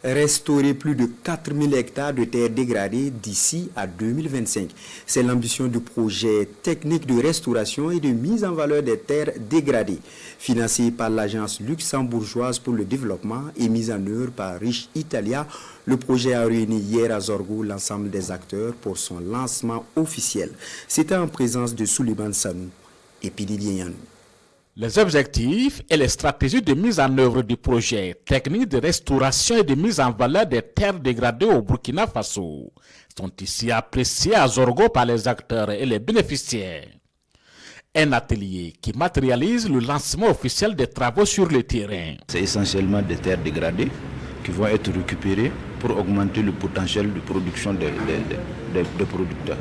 Restaurer plus de 4000 hectares de terres dégradées d'ici à 2025. C'est l'ambition du projet technique de restauration et de mise en valeur des terres dégradées, financé par l'agence luxembourgeoise pour le développement et mis en œuvre par Rich Italia. Le projet a réuni hier à Zorgo l'ensemble des acteurs pour son lancement officiel. C'était en présence de Souleymane Sanou et Pididi Yanou. Les objectifs et les stratégies de mise en œuvre du projet technique de restauration et de mise en valeur des terres dégradées au Burkina Faso sont ici appréciés à Zorgo par les acteurs et les bénéficiaires. Un atelier qui matérialise le lancement officiel des travaux sur le terrain. C'est essentiellement des terres dégradées qui vont être récupérées pour augmenter le potentiel de production des producteurs.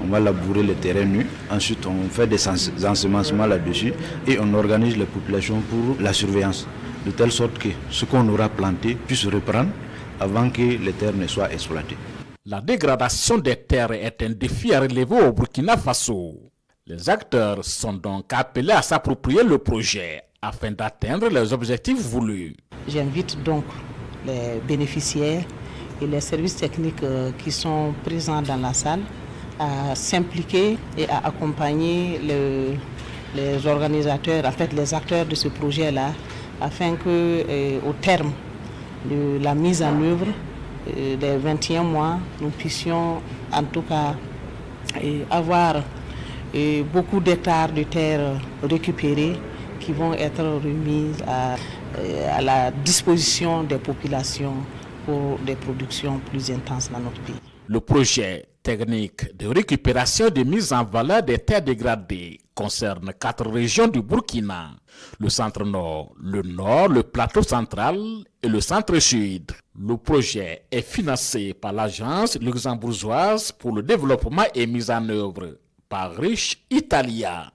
On va labourer les terrains nus, ensuite on fait des ensemencements là-dessus et on organise les populations pour la surveillance, de telle sorte que ce qu'on aura planté puisse reprendre avant que les terres ne soient exploitées. La dégradation des terres est un défi à relever au Burkina Faso. Les acteurs sont donc appelés à s'approprier le projet afin d'atteindre les objectifs voulus. J'invite donc les bénéficiaires et les services techniques qui sont présents dans la salle à s'impliquer et à accompagner les organisateurs, en fait les acteurs de ce projet-là, afin que au terme de la mise en œuvre des 21 mois, nous puissions en tout cas avoir beaucoup d'hectares de terre récupérés qui vont être remis à la disposition des populations pour des productions plus intenses dans notre pays. Le projet technique de récupération et de mise en valeur des terres dégradées concerne 4 régions du Burkina, le centre-nord, le plateau central et le centre-sud. Le projet est financé par l'agence luxembourgeoise pour le développement et mise en œuvre par Rich Italia.